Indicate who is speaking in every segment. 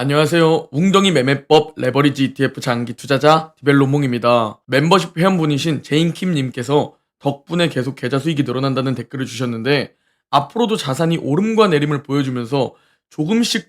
Speaker 1: 안녕하세요. 웅덩이 매매법 레버리지 ETF 장기 투자자 디벨로몽입니다. 멤버십 회원분이신 제인킴님께서 덕분에 계속 계좌 수익이 늘어난다는 댓글을 주셨는데 앞으로도 자산이 오름과 내림을 보여주면서 조금씩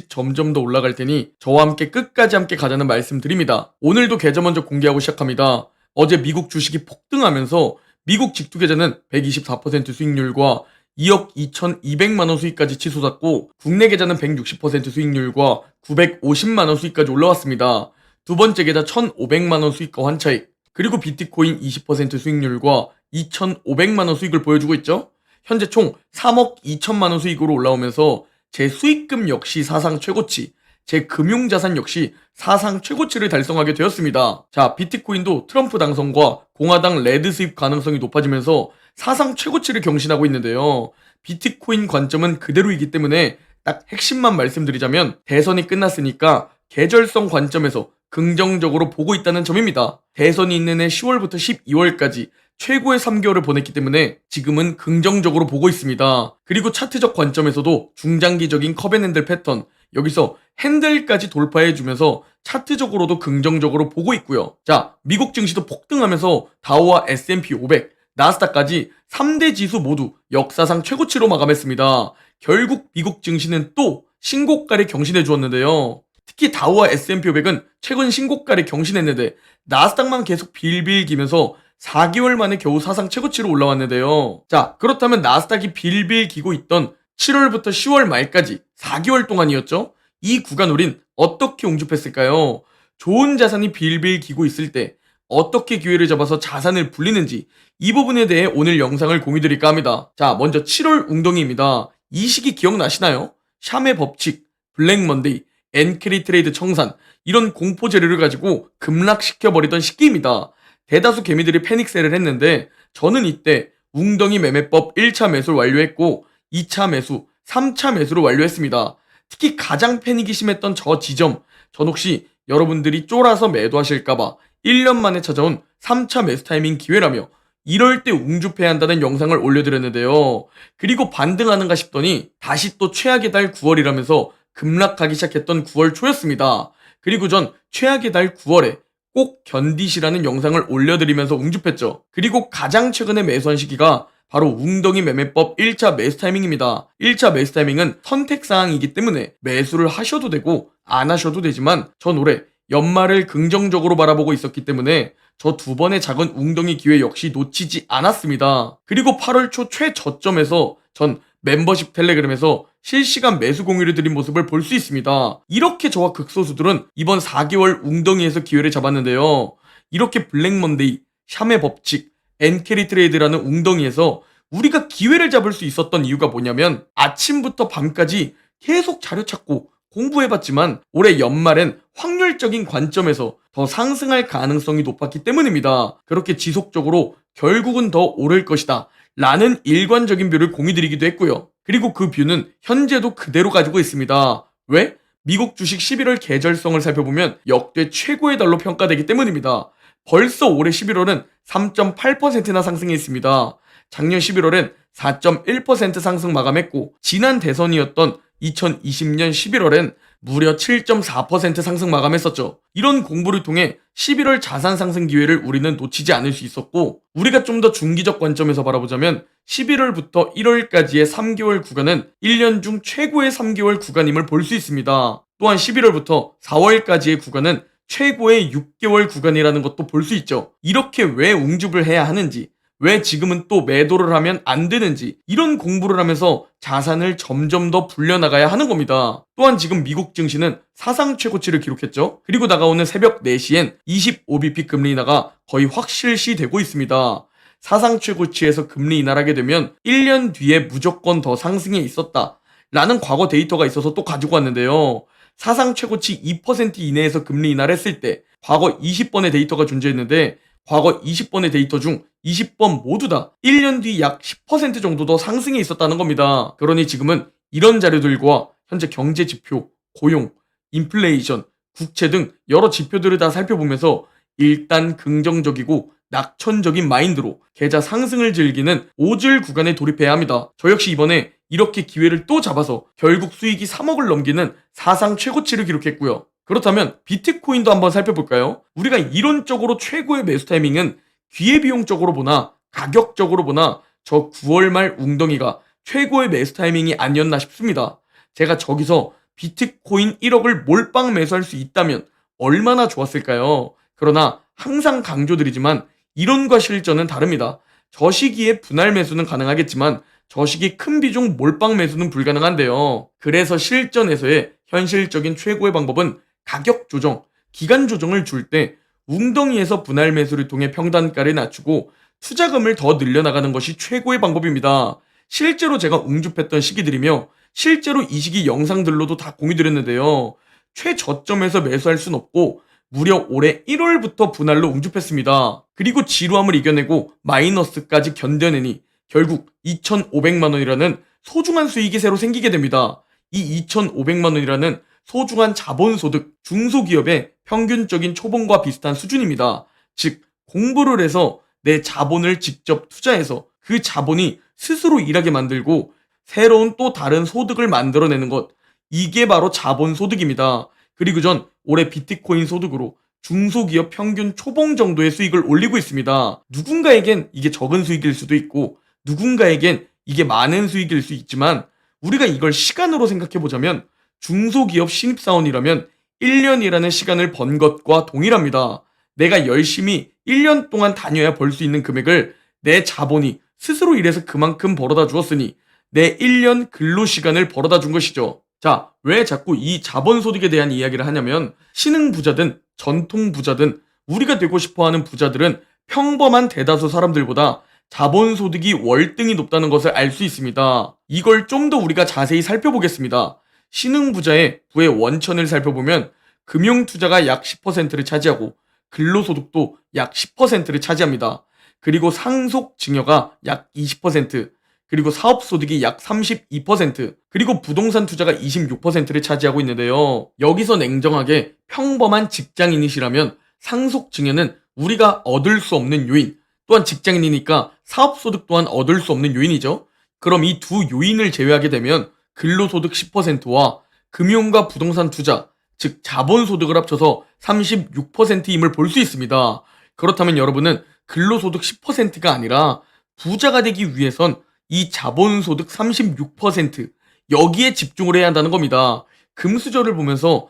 Speaker 1: 점점 더 올라갈 테니 저와 함께 끝까지 함께 가자는 말씀드립니다. 오늘도 계좌 먼저 공개하고 시작합니다. 어제 미국 주식이 폭등하면서 미국 직투 계좌는 124% 수익률과 2억 2,200만원 수익까지 치솟았고 국내 계좌는 160% 수익률과 950만원 수익까지 올라왔습니다. 두 번째 계좌 1,500만원 수익과 환차익, 그리고 비트코인 20% 수익률과 2,500만원 수익을 보여주고 있죠. 현재 총 3억 2천만원 수익으로 올라오면서 제 수익금 역시 사상 최고치, 제 금융자산 역시 사상 최고치를 달성하게 되었습니다. 자, 비트코인도 트럼프 당선과 공화당 레드 수입 가능성이 높아지면서 사상 최고치를 경신하고 있는데요. 비트코인 관점은 그대로이기 때문에 딱 핵심만 말씀드리자면 대선이 끝났으니까 계절성 관점에서 긍정적으로 보고 있다는 점입니다. 대선이 있는 해 10월부터 12월까지 최고의 3개월을 보냈기 때문에 지금은 긍정적으로 보고 있습니다. 그리고 차트적 관점에서도 중장기적인 컵앤핸들 패턴, 여기서 핸들까지 돌파해주면서 차트적으로도 긍정적으로 보고 있고요. 자, 미국 증시도 폭등하면서 다우와 S&P 500, 나스닥까지 3대 지수 모두 역사상 최고치로 마감했습니다. 결국 미국 증시는 또 신고가를 경신해 주었는데요. 특히 다우와 S&P 500은 최근 신고가를 경신했는데 나스닥만 계속 빌빌기면서 4개월 만에 겨우 사상 최고치로 올라왔는데요. 자, 그렇다면 나스닥이 빌빌기고 있던 7월부터 10월 말까지 4개월 동안이었죠? 이 구간 우린 어떻게 옹줍했을까요? 좋은 자산이 빌빌기고 있을 때 어떻게 기회를 잡아서 자산을 불리는지 이 부분에 대해 오늘 영상을 공유드릴까 합니다. 자, 먼저 7월 웅덩이입니다. 이 시기 기억나시나요? 샴의 법칙, 블랙 먼데이, 엔캐리 트레이드 청산, 이런 공포 재료를 가지고 급락시켜버리던 시기입니다. 대다수 개미들이 패닉셀을 했는데 저는 이때 웅덩이 매매법 1차 매수를 완료했고 2차 매수, 3차 매수를 완료했습니다. 특히 가장 패닉이 심했던 저 지점, 전 혹시 여러분들이 쫄아서 매도하실까봐 1년 만에 찾아온 3차 매수 타이밍 기회라며 이럴 때 웅주패야 한다는 영상을 올려드렸는데요. 그리고 반등하는가 싶더니 다시 또 최악의 달 9월이라면서 급락하기 시작했던 9월 초였습니다. 그리고 전 최악의 달 9월에 꼭 견디시라는 영상을 올려드리면서 웅줍했죠. 그리고 가장 최근에 매수한 시기가 바로 웅덩이 매매법 1차 매수 타이밍입니다. 1차 매수 타이밍은 선택사항이기 때문에 매수를 하셔도 되고 안 하셔도 되지만 전 올해 연말을 긍정적으로 바라보고 있었기 때문에 저 두 번의 작은 웅덩이 기회 역시 놓치지 않았습니다. 그리고 8월 초 최저점에서 전 멤버십 텔레그램에서 실시간 매수 공유를 드린 모습을 볼 수 있습니다. 이렇게 저와 극소수들은 이번 4개월 웅덩이에서 기회를 잡았는데요. 이렇게 블랙 먼데이, 샴의 법칙, 엔캐리 트레이드라는 웅덩이에서 우리가 기회를 잡을 수 있었던 이유가 뭐냐면 아침부터 밤까지 계속 자료 찾고 공부해봤지만 올해 연말엔 확률적인 관점에서 더 상승할 가능성이 높았기 때문입니다. 그렇게 지속적으로 결국은 더 오를 것이다 라는 일관적인 뷰를 공유드리기도 했고요. 그리고 그 뷰는 현재도 그대로 가지고 있습니다. 왜? 미국 주식 11월 계절성을 살펴보면 역대 최고의 달로 평가되기 때문입니다. 벌써 올해 11월은 3.8%나 상승했습니다. 작년 11월엔 4.1% 상승 마감했고 지난 대선이었던 2020년 11월엔 무려 7.4% 상승 마감했었죠. 이런 공부를 통해 11월 자산 상승 기회를 우리는 놓치지 않을 수 있었고 우리가 좀 더 중기적 관점에서 바라보자면 11월부터 1월까지의 3개월 구간은 1년 중 최고의 3개월 구간임을 볼 수 있습니다. 또한 11월부터 4월까지의 구간은 최고의 6개월 구간이라는 것도 볼 수 있죠. 이렇게 왜 웅줍을 해야 하는지, 왜 지금은 또 매도를 하면 안 되는지 이런 공부를 하면서 자산을 점점 더 불려나가야 하는 겁니다. 또한 지금 미국 증시는 사상 최고치를 기록했죠. 그리고 다가오는 새벽 4시엔 25bp 금리 인하가 거의 확실시되고 있습니다. 사상 최고치에서 금리 인하를 하게 되면 1년 뒤에 무조건 더 상승에 있었다 라는 과거 데이터가 있어서 또 가지고 왔는데요. 사상 최고치 2% 이내에서 금리 인하를 했을 때 과거 20번의 데이터가 존재했는데 과거 20번의 데이터 중 20번 모두 다 1년 뒤 약 10% 정도 더 상승에 있었다는 겁니다. 그러니 지금은 이런 자료들과 현재 경제 지표, 고용, 인플레이션, 국채 등 여러 지표들을 다 살펴보면서 일단 긍정적이고 낙천적인 마인드로 계좌 상승을 즐기는 오즐 구간에 돌입해야 합니다. 저 역시 이번에 이렇게 기회를 또 잡아서 결국 수익이 3억을 넘기는 사상 최고치를 기록했고요. 그렇다면 비트코인도 한번 살펴볼까요? 우리가 이론적으로 최고의 매수 타이밍은 기회비용적으로 보나 가격적으로 보나 저 9월 말 웅덩이가 최고의 매수 타이밍이 아니었나 싶습니다. 제가 저기서 비트코인 1억을 몰빵 매수할 수 있다면 얼마나 좋았을까요? 그러나 항상 강조드리지만 이론과 실전은 다릅니다. 저 시기에 분할 매수는 가능하겠지만 저 시기 큰 비중 몰빵 매수는 불가능한데요. 그래서 실전에서의 현실적인 최고의 방법은 가격 조정, 기간 조정을 줄 때 웅덩이에서 분할 매수를 통해 평단가를 낮추고 투자금을 더 늘려나가는 것이 최고의 방법입니다. 실제로 제가 웅줍했던 시기들이며 실제로 이 시기 영상들로도 다 공유드렸는데요. 최저점에서 매수할 순 없고 무려 올해 1월부터 분할로 웅줍했습니다. 그리고 지루함을 이겨내고 마이너스까지 견뎌내니 결국 2,500만 원이라는 소중한 수익이 새로 생기게 됩니다. 이 2,500만 원이라는 소중한 자본소득, 중소기업의 평균적인 초봉과 비슷한 수준입니다. 즉, 공부를 해서 내 자본을 직접 투자해서 그 자본이 스스로 일하게 만들고 새로운 또 다른 소득을 만들어내는 것. 이게 바로 자본소득입니다. 그리고 전 올해 비트코인 소득으로 중소기업 평균 초봉 정도의 수익을 올리고 있습니다. 누군가에겐 이게 적은 수익일 수도 있고 누군가에겐 이게 많은 수익일 수 있지만 우리가 이걸 시간으로 생각해보자면 중소기업 신입사원이라면 1년이라는 시간을 번 것과 동일합니다. 내가 열심히 1년 동안 다녀야 벌 수 있는 금액을 내 자본이 스스로 일해서 그만큼 벌어다 주었으니 내 1년 근로시간을 벌어다 준 것이죠. 자, 왜 자꾸 이 자본소득에 대한 이야기를 하냐면 신흥부자든 전통부자든 우리가 되고 싶어하는 부자들은 평범한 대다수 사람들보다 자본소득이 월등히 높다는 것을 알 수 있습니다. 이걸 좀 더 우리가 자세히 살펴보겠습니다. 신흥부자의 부의 원천을 살펴보면 금융투자가 약 10%를 차지하고 근로소득도 약 10%를 차지합니다. 그리고 상속증여가 약 20%, 그리고 사업소득이 약 32%, 그리고 부동산 투자가 26%를 차지하고 있는데요. 여기서 냉정하게 평범한 직장인이시라면 상속증여는 우리가 얻을 수 없는 요인, 또한 직장인이니까 사업소득 또한 얻을 수 없는 요인이죠. 그럼 이 두 요인을 제외하게 되면 근로소득 10%와 금융과 부동산 투자, 즉 자본소득을 합쳐서 36%임을 볼 수 있습니다. 그렇다면 여러분은 근로소득 10%가 아니라 부자가 되기 위해선 이 자본소득 36% 여기에 집중을 해야 한다는 겁니다. 금수저를 보면서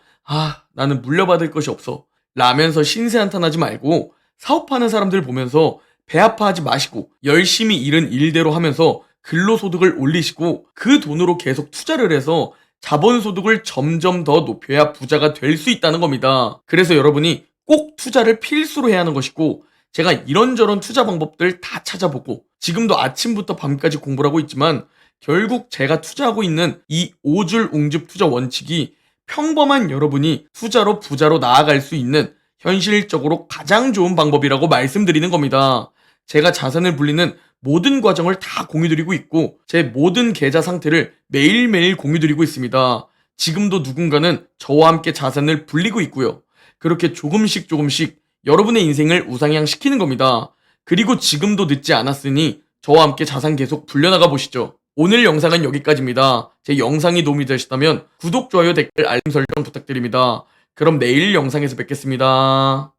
Speaker 1: 나는 물려받을 것이 없어 라면서 신세 한탄하지 말고 사업하는 사람들 보면서 배 아파하지 마시고 열심히 일은 일대로 하면서 근로소득을 올리시고 그 돈으로 계속 투자를 해서 자본소득을 점점 더 높여야 부자가 될 수 있다는 겁니다. 그래서 여러분이 꼭 투자를 필수로 해야 하는 것이고 제가 이런저런 투자 방법들 다 찾아보고 지금도 아침부터 밤까지 공부를 하고 있지만 결국 제가 투자하고 있는 이 5줄 웅줍 투자 원칙이 평범한 여러분이 투자로 부자로 나아갈 수 있는 현실적으로 가장 좋은 방법이라고 말씀드리는 겁니다. 제가 자산을 불리는 모든 과정을 다 공유드리고 있고 제 모든 계좌 상태를 매일매일 공유드리고 있습니다. 지금도 누군가는 저와 함께 자산을 불리고 있고요. 그렇게 조금씩 여러분의 인생을 우상향 시키는 겁니다. 그리고 지금도 늦지 않았으니 저와 함께 자산 계속 불려나가 보시죠. 오늘 영상은 여기까지입니다. 제 영상이 도움이 되셨다면 구독, 좋아요, 댓글, 알림 설정 부탁드립니다. 그럼 내일 영상에서 뵙겠습니다.